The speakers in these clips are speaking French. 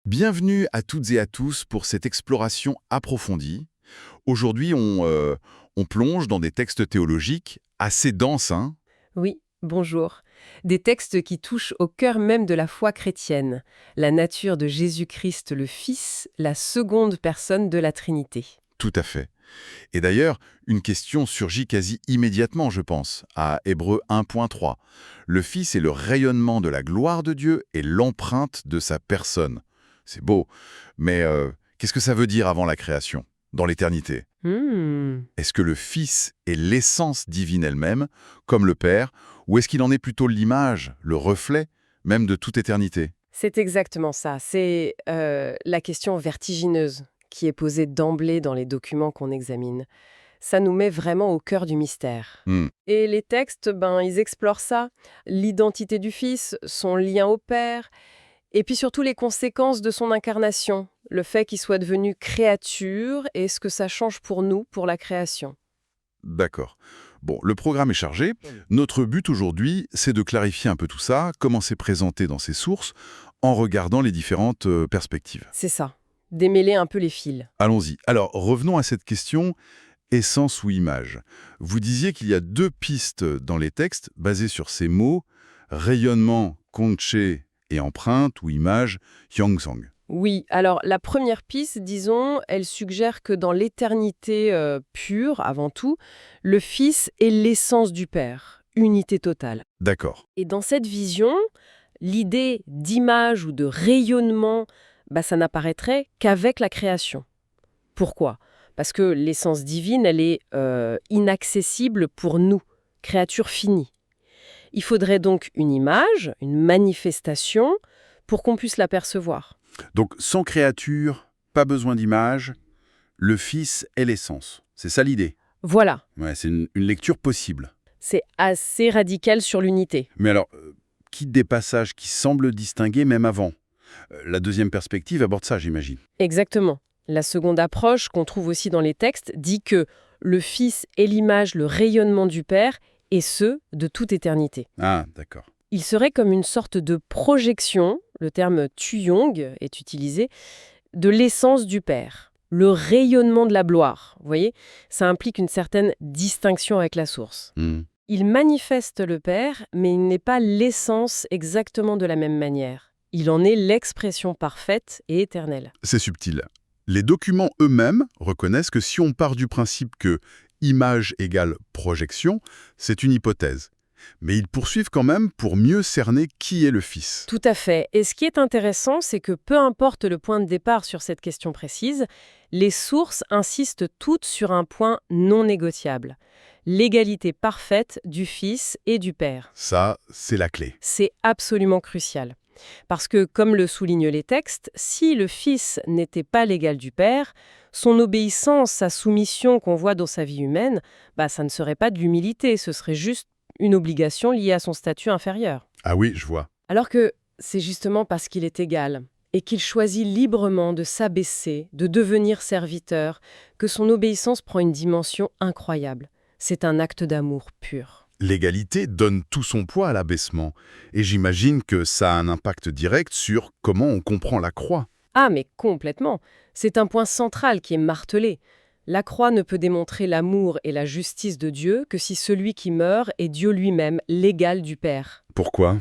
Bienvenue à toutes et à tous pour cette exploration approfondie. Aujourd'hui, on plonge dans des textes théologiques assez denses, hein. Oui, bonjour. Des textes qui touchent au cœur même de la foi chrétienne, la nature de Jésus-Christ le Fils, la seconde personne de la Trinité. Tout à fait. Et d'ailleurs, une question surgit quasi immédiatement, je pense, à Hébreux 1.3. Le Fils est le rayonnement de la gloire de Dieu et l'empreinte de sa personne. C'est beau, mais qu'est-ce que ça veut dire avant la création, dans l'éternité? Hmm, Est-ce que le Fils est l'essence divine elle-même, comme le Père, ou est-ce qu'il en est plutôt l'image, le reflet, même de toute éternité? c'est exactement ça. C'est la question vertigineuse qui est posée d'emblée dans les documents qu'on examine. Ça nous met vraiment au cœur du mystère. Hmm, Et les textes, ils explorent ça, l'identité du Fils, son lien au Père, et puis surtout les conséquences de son incarnation, le fait qu'il soit devenu créature et ce que ça change pour nous, pour la création. d'accord. Bon, le programme est chargé. Notre but aujourd'hui, c'est de clarifier un peu tout ça, comment c'est présenté dans ces sources, en regardant les différentes perspectives. C'est ça, démêler un peu les fils. Allons-y. Alors, revenons à cette question, essence ou image. Vous disiez qu'il y a deux pistes dans les textes basées sur ces mots, rayonnement, kongche et empreinte ou image, Hyongsong. Oui, alors la première piste, disons, elle suggère que dans l'éternité pure, avant tout, le Fils est l'essence du Père, unité totale. D'accord. Et dans cette vision, l'idée d'image ou de rayonnement, ça n'apparaîtrait qu'avec la création. Pourquoi? Parce que l'essence divine, elle est inaccessible pour nous, créatures finies. Il faudrait donc une image, une manifestation, pour qu'on puisse l'apercevoir. Donc, sans créature, pas besoin d'image, le Fils est l'essence. C'est ça l'idée. Voilà, Ouais, c'est une lecture possible. c'est assez radical sur l'unité. Mais alors, quitte des passages qui semblent distinguer même avant. La deuxième perspective aborde ça, j'imagine. Exactement. La seconde approche, qu'on trouve aussi dans les textes, dit que le Fils est l'image, le rayonnement du Père, et ce, de toute éternité. Ah, d'accord. Il serait comme une sorte de projection, le terme Tuyong est utilisé, de l'essence du Père, le rayonnement de la gloire. Vous voyez, ça implique une certaine distinction avec la source. Hmm. Il manifeste le Père, mais il n'est pas l'essence exactement de la même manière. Il en est l'expression parfaite et éternelle. C'est subtil. Les documents eux-mêmes reconnaissent que si on part du principe que image égale projection, c'est une hypothèse. Mais ils poursuivent quand même pour mieux cerner qui est le Fils. Tout à fait. Et ce qui est intéressant, c'est que peu importe le point de départ sur cette question précise, les sources insistent toutes sur un point non négociable: l'égalité parfaite du Fils et du Père. Ça, c'est la clé. C'est absolument crucial. Parce que, comme le soulignent les textes, si le Fils n'était pas l'égal du Père, son obéissance, sa soumission qu'on voit dans sa vie humaine, ça ne serait pas de l'humilité, ce serait juste une obligation liée à son statut inférieur. Ah oui, je vois. Alors que c'est justement parce qu'il est égal et qu'il choisit librement de s'abaisser, de devenir serviteur, que son obéissance prend une dimension incroyable. C'est un acte d'amour pur. L'égalité donne tout son poids à l'abaissement. Et j'imagine que ça a un impact direct sur comment on comprend la croix. Ah, mais complètement. C'est un point central qui est martelé. La croix ne peut démontrer l'amour et la justice de Dieu que si celui qui meurt est Dieu lui-même, l'égal du Père. Pourquoi?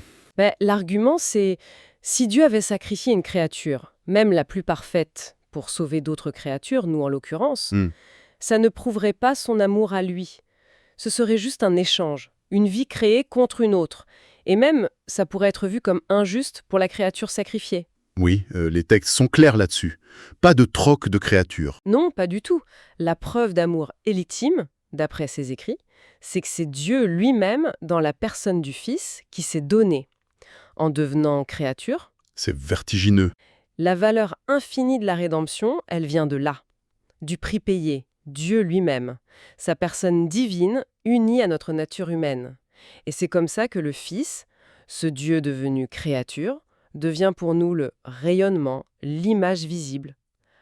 L'argument, c'est si Dieu avait sacrifié une créature, même la plus parfaite, pour sauver d'autres créatures, nous en l'occurrence, Hmm. ça ne prouverait pas son amour à lui. Ce serait juste un échange, une vie créée contre une autre. Et même, ça pourrait être vu comme injuste pour la créature sacrifiée. Oui, les textes sont clairs là-dessus. Pas de troc de créatures. Non, pas du tout. La preuve d'amour ultime, d'après ses écrits, c'est que c'est Dieu lui-même, dans la personne du Fils, qui s'est donné. En devenant créature, C'est vertigineux. la valeur infinie de la rédemption, elle vient de là, du prix payé, Dieu lui-même, sa personne divine unie à notre nature humaine. Et c'est comme ça que le Fils, ce Dieu devenu créature, devient pour nous le rayonnement, l'image visible.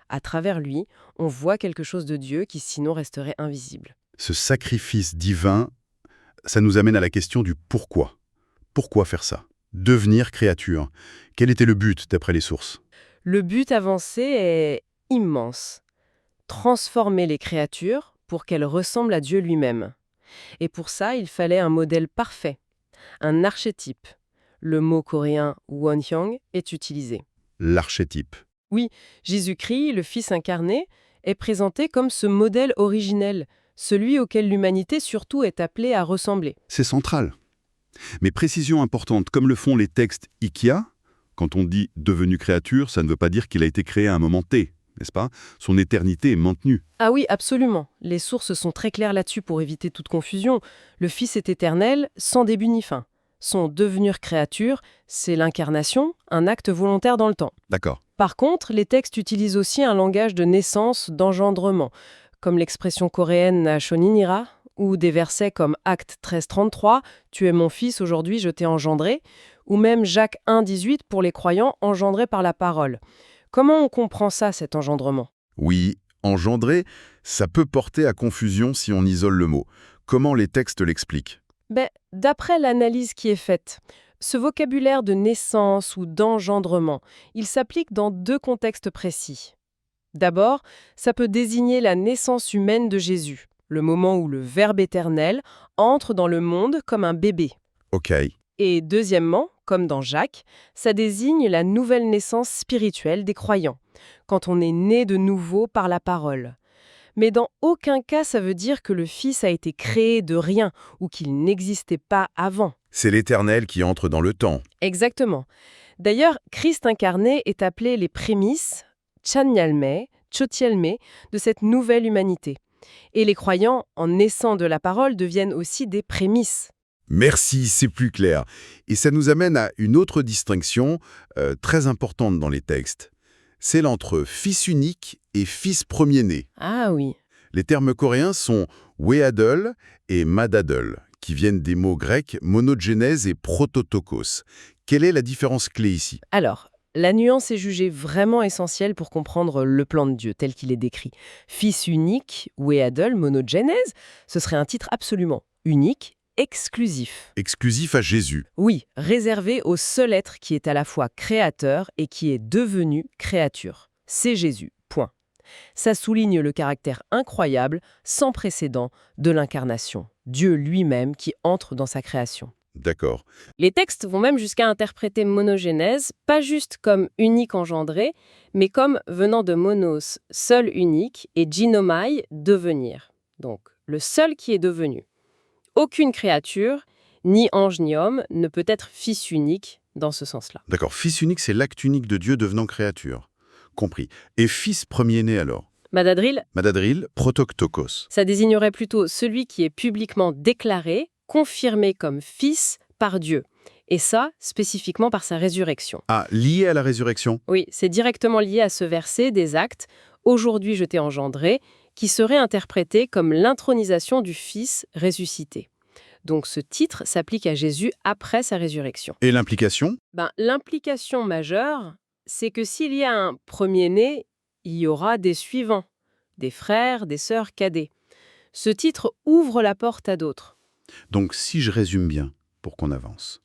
À travers lui, on voit quelque chose de Dieu qui sinon resterait invisible. Ce sacrifice divin, ça nous amène à la question du pourquoi. Pourquoi faire ça? Devenir créature. Quel était le but d'après les sources? Le but avancé est immense. Transformer les créatures pour qu'elles ressemblent à Dieu lui-même. Et pour ça, il fallait un modèle parfait, un archétype. Le mot coréen wonhyang est utilisé. L'archétype. Oui, Jésus-Christ, le Fils incarné, est présenté comme ce modèle originel, celui auquel l'humanité surtout est appelée à ressembler. C'est central. Mais précision importante, comme le font les textes Ikia, quand on dit « devenu créature », ça ne veut pas dire qu'il a été créé à un moment T, n'est-ce pas? Son éternité est maintenue. Ah oui, absolument. Les sources sont très claires là-dessus pour éviter toute confusion. Le Fils est éternel, sans début ni fin. Son devenir créature, c'est l'incarnation, un acte volontaire dans le temps. D'accord. Par contre, les textes utilisent aussi un langage de naissance, d'engendrement, comme l'expression coréenne Shoninira, ou des versets comme Acte 13-33, « Tu es mon fils, aujourd'hui je t'ai engendré », ou même Jacques 1-18 pour les croyants engendrés par la parole. Comment on comprend ça, cet engendrement? Oui, engendrer, ça peut porter à confusion si on isole le mot. Comment les textes l'expliquent? D'après l'analyse qui est faite, ce vocabulaire de naissance ou d'engendrement, il s'applique dans deux contextes précis. D'abord, ça peut désigner la naissance humaine de Jésus, le moment où le Verbe éternel entre dans le monde comme un bébé. Ok. Et deuxièmement, comme dans Jacques, ça désigne la nouvelle naissance spirituelle des croyants, quand on est né de nouveau par la parole. Mais dans aucun cas ça veut dire que le Fils a été créé de rien ou qu'il n'existait pas avant. C'est l'Éternel qui entre dans le temps. Exactement. D'ailleurs, Christ incarné est appelé les prémices, Channyalme, Chotielme, de cette nouvelle humanité. Et les croyants, en naissant de la parole, deviennent aussi des prémices. Merci, c'est plus clair. Et ça nous amène à une autre distinction très importante dans les textes. Celle entre fils unique et fils premier-né. Ah oui. Les termes coréens sont weadol et madadol, qui viennent des mots grecs monogénèse et prototokos. Quelle est la différence clé ici? Alors, la nuance est jugée vraiment essentielle pour comprendre le plan de Dieu tel qu'il est décrit. Fils unique, weadol, monogénèse, ce serait un titre absolument unique, exclusif. Exclusif à Jésus. Oui, réservé au seul être qui est à la fois créateur et qui est devenu créature. C'est Jésus, point. Ça souligne le caractère incroyable, sans précédent, de l'incarnation. Dieu lui-même qui entre dans sa création. D'accord. Les textes vont même jusqu'à interpréter monogénèse, pas juste comme unique engendré, mais comme venant de monos, seul unique, et ginomai, devenir. Donc, le seul qui est devenu. Aucune créature, ni ange ni homme, ne peut être fils unique dans ce sens-là. D'accord. Fils unique, c'est l'acte unique de Dieu devenant créature. Compris. Et fils premier-né alors? Madadril, Madadril, protoctokos. ça désignerait plutôt celui qui est publiquement déclaré, confirmé comme fils par Dieu. Et ça, spécifiquement par sa résurrection. Ah, lié à la résurrection? Oui, c'est directement lié à ce verset des Actes « Aujourd'hui je t'ai engendré », qui serait interprété comme l'intronisation du Fils ressuscité. Donc ce titre s'applique à Jésus après sa résurrection. Et l'implication? L'implication majeure, c'est que s'il y a un premier-né, il y aura des suivants, des frères, des sœurs cadets. Ce titre ouvre la porte à d'autres. Donc, si je résume bien, pour qu'on avance.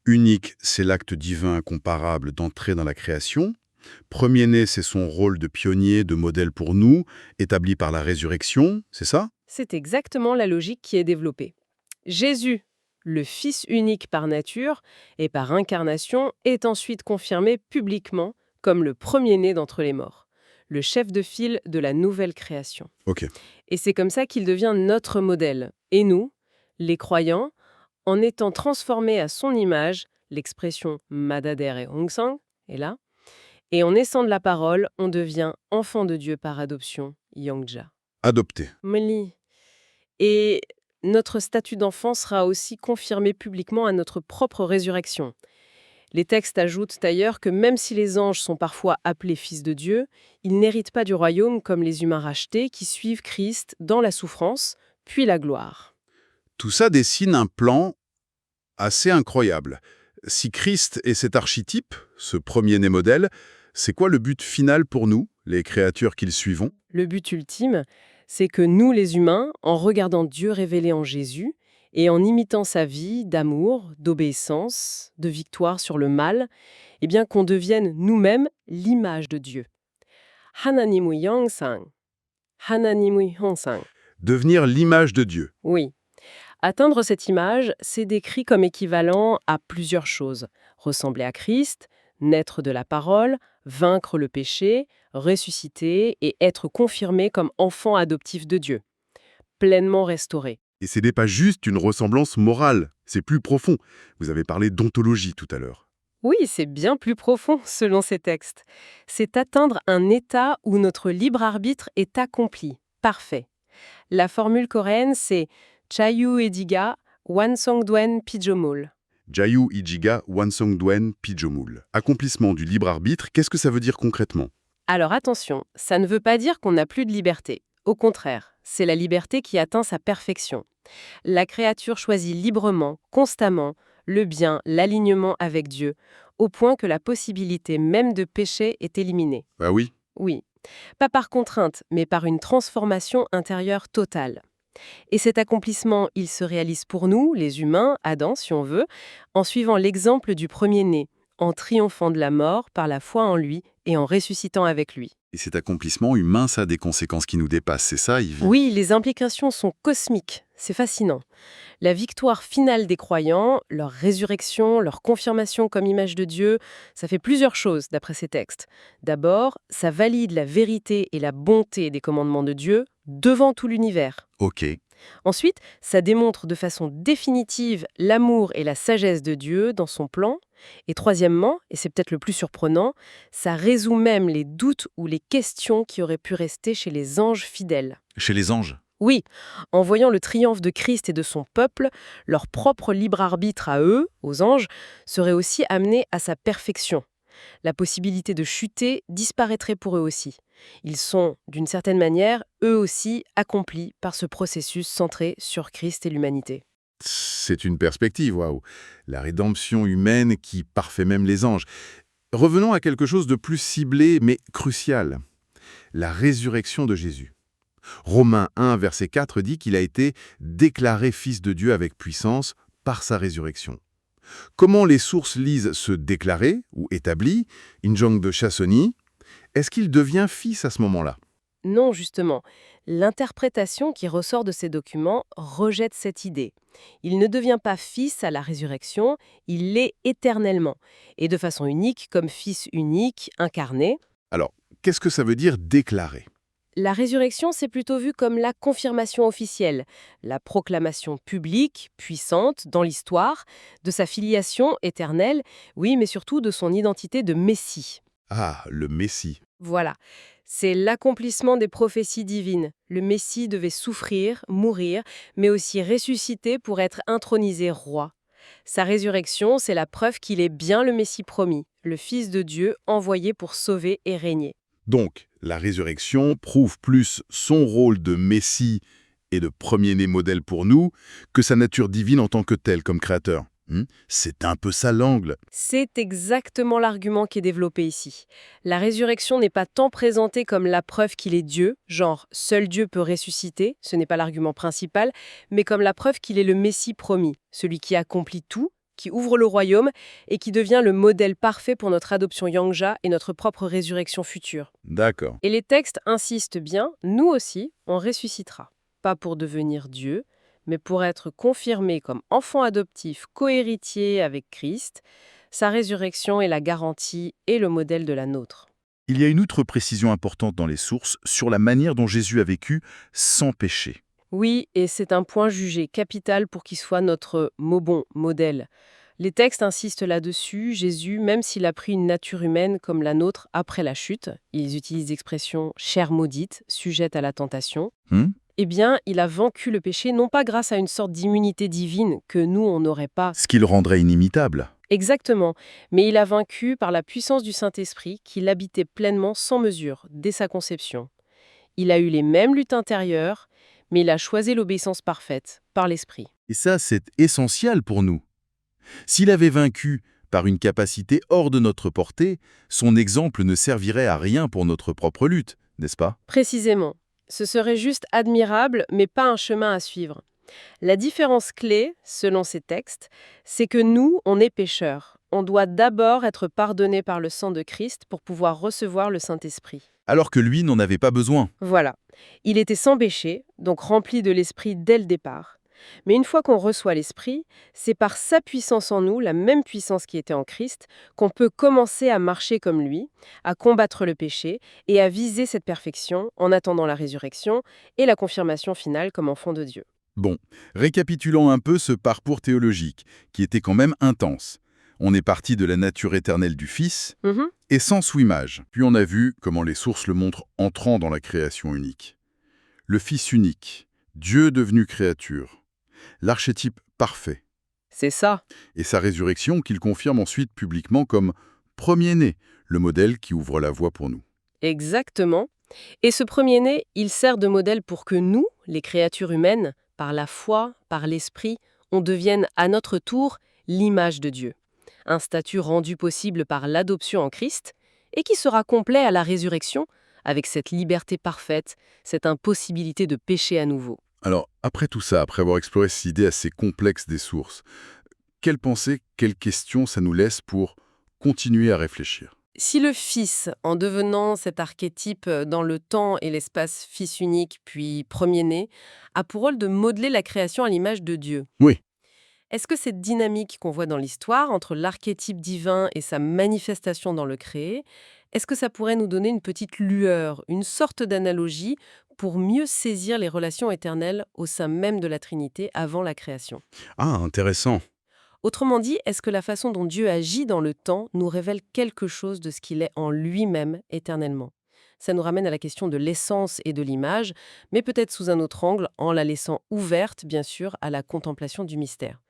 Unique, c'est l'acte divin incomparable d'entrer dans la création. Premier-né, c'est son rôle de pionnier, de modèle pour nous, établi par la résurrection, c'est ça? C'est exactement la logique qui est développée. Jésus, le Fils unique par nature et par incarnation, est ensuite confirmé publiquement comme le premier-né d'entre les morts, le chef de file de la nouvelle création. Ok. Et c'est comme ça qu'il devient notre modèle. Et nous, les croyants, en étant transformés à son image, l'expression Madader et Hongsang est là, et en naissant de la parole, on devient enfant de Dieu par adoption, Yangja. Adopté. Meli. Et notre statut d'enfant sera aussi confirmé publiquement à notre propre résurrection. Les textes ajoutent d'ailleurs que même si les anges sont parfois appelés fils de Dieu, ils n'héritent pas du royaume comme les humains rachetés qui suivent Christ dans la souffrance, puis la gloire. Tout ça dessine un plan assez incroyable. Si Christ est cet archétype, ce premier-né modèle, c'est quoi le but final pour nous, les créatures qu'il suivons? Le but ultime, c'est que nous, les humains, en regardant Dieu révélé en Jésus et en imitant sa vie d'amour, d'obéissance, de victoire sur le mal, Eh bien qu'on devienne nous-mêmes l'image de Dieu. 하나님의 형상. 하나님의 형상. Devenir l'image de Dieu. Oui. Atteindre cette image, c'est décrit comme équivalent à plusieurs choses. Ressembler à Christ, naître de la parole, vaincre le péché, ressusciter et être confirmé comme enfant adoptif de Dieu. Pleinement restauré. Et ce n'est pas juste une ressemblance morale, c'est plus profond. Vous avez parlé d'ontologie tout à l'heure. Oui, c'est bien plus profond selon ces textes. C'est atteindre un état où notre libre arbitre est accompli, parfait. La formule coréenne, c'est Chayu Ediga Wansongdwen Pijomul. Jayu Ijiga Wansongdwen Pijomul. Accomplissement du libre arbitre, qu'est-ce que ça veut dire concrètement? Alors attention, ça ne veut pas dire qu'on n'a plus de liberté. Au contraire, c'est la liberté qui atteint sa perfection. La créature choisit librement, constamment, le bien, l'alignement avec Dieu, au point que la possibilité même de péché est éliminée. Ah oui. Oui, pas par contrainte, mais par une transformation intérieure totale. Et cet accomplissement, il se réalise pour nous, les humains, Adam si on veut, en suivant l'exemple du premier-né, en triomphant de la mort par la foi en lui et en ressuscitant avec lui. Et cet accomplissement humain, ça a des conséquences qui nous dépassent, c'est ça, Yves? Oui, les implications sont cosmiques, c'est fascinant. La victoire finale des croyants, leur résurrection, leur confirmation comme image de Dieu, ça fait plusieurs choses d'après ces textes. D'abord, ça valide la vérité et la bonté des commandements de Dieu devant tout l'univers. Ok. Ensuite, ça démontre de façon définitive l'amour et la sagesse de Dieu dans son plan. Et troisièmement, et c'est peut-être le plus surprenant, ça résout même les doutes ou les questions qui auraient pu rester chez les anges fidèles. Chez les anges. Oui, en voyant le triomphe de Christ et de son peuple, leur propre libre arbitre à eux, aux anges, serait aussi amené à sa perfection. La possibilité de chuter disparaîtrait pour eux aussi. Ils sont, d'une certaine manière, eux aussi accomplis par ce processus centré sur Christ et l'humanité. C'est une perspective, waouh. La rédemption humaine qui parfait même les anges. Revenons à quelque chose de plus ciblé, mais crucial. La résurrection de Jésus. Romains 1, verset 4 dit qu'il a été déclaré fils de Dieu avec puissance par sa résurrection. Comment les sources lisent ce déclaré ou établi, Injong de Chassoni? Est-ce qu'il devient fils à ce moment-là? Non, justement, l'interprétation qui ressort de ces documents rejette cette idée. Il ne devient pas fils à la résurrection, il l'est éternellement, et de façon unique comme fils unique, incarné. Alors, qu'est-ce que ça veut dire déclarer? La résurrection, c'est plutôt vu comme la confirmation officielle, la proclamation publique, puissante, dans l'histoire, de sa filiation éternelle, oui, mais surtout de son identité de Messie. Ah, le Messie. Voilà, c'est l'accomplissement des prophéties divines. Le Messie devait souffrir, mourir, mais aussi ressusciter pour être intronisé roi. Sa résurrection, c'est la preuve qu'il est bien le Messie promis, le Fils de Dieu envoyé pour sauver et régner. Donc, la résurrection prouve plus son rôle de Messie et de premier-né modèle pour nous que sa nature divine en tant que telle comme créateur. C'est un peu ça l'angle. C'est exactement l'argument qui est développé ici. La résurrection n'est pas tant présentée comme la preuve qu'il est Dieu, genre seul Dieu peut ressusciter, ce n'est pas l'argument principal, mais comme la preuve qu'il est le Messie promis, celui qui accomplit tout, qui ouvre le royaume et qui devient le modèle parfait pour notre adoption Yangja et notre propre résurrection future. D'accord. Et les textes insistent bien, nous aussi, on ressuscitera. Pas pour devenir Dieu, mais pour être confirmé comme enfant adoptif, cohéritier avec Christ. Sa résurrection est la garantie et le modèle de la nôtre. Il y a une autre précision importante dans les sources sur la manière dont Jésus a vécu sans péché. Oui, et c'est un point jugé capital pour qu'il soit notre bon modèle. Les textes insistent là-dessus. Jésus, même s'il a pris une nature humaine comme la nôtre après la chute, ils utilisent l'expression « chair maudite », sujette à la tentation, eh bien, il a vaincu le péché non pas grâce à une sorte d'immunité divine que nous, on n'aurait pas. Ce qui le rendrait inimitable. Exactement, mais il a vaincu par la puissance du Saint-Esprit qui l'habitait pleinement sans mesure, dès sa conception. Il a eu les mêmes luttes intérieures, mais il a choisi l'obéissance parfaite, par l'Esprit. Et ça, c'est essentiel pour nous. S'il avait vaincu par une capacité hors de notre portée, son exemple ne servirait à rien pour notre propre lutte, n'est-ce pas? Précisément. Ce serait juste admirable, mais pas un chemin à suivre. La différence clé, selon ces textes, c'est que nous, on est pécheurs. On doit d'abord être pardonné par le sang de Christ pour pouvoir recevoir le Saint-Esprit. Alors que lui n'en avait pas besoin. Voilà. Il était sans péché, donc rempli de l'Esprit dès le départ. Mais une fois qu'on reçoit l'Esprit, c'est par sa puissance en nous, la même puissance qui était en Christ, qu'on peut commencer à marcher comme lui, à combattre le péché et à viser cette perfection en attendant la résurrection et la confirmation finale comme enfant de Dieu. Bon, récapitulons un peu ce parcours théologique, qui était quand même intense. On est parti de la nature éternelle du Fils, Mhm. essence ou image. Puis on a vu comment les sources le montrent entrant dans la création unique. Le Fils unique, Dieu devenu créature, l'archétype parfait, C'est ça. et sa résurrection qu'il confirme ensuite publiquement comme premier-né, le modèle qui ouvre la voie pour nous. Exactement. Et ce premier-né, il sert de modèle pour que nous, les créatures humaines, par la foi, par l'esprit, on devienne à notre tour l'image de Dieu. Un statut rendu possible par l'adoption en Christ et qui sera complet à la résurrection avec cette liberté parfaite, cette impossibilité de pécher à nouveau. Alors, après tout ça, après avoir exploré cette idée assez complexe des sources, quelles pensées, quelles questions ça nous laisse pour continuer à réfléchir? Si le Fils, en devenant cet archétype dans le temps et l'espace Fils unique puis premier-né, a pour rôle de modeler la création à l'image de Dieu, Oui. est-ce que cette dynamique qu'on voit dans l'histoire entre l'archétype divin et sa manifestation dans le créé, est-ce que ça pourrait nous donner une petite lueur, une sorte d'analogie pour mieux saisir les relations éternelles au sein même de la Trinité avant la création? Ah, intéressant. Autrement dit, est-ce que la façon dont Dieu agit dans le temps nous révèle quelque chose de ce qu'il est en lui-même éternellement? Ça nous ramène à la question de l'essence et de l'image, mais peut-être sous un autre angle, en la laissant ouverte, bien sûr, à la contemplation du mystère.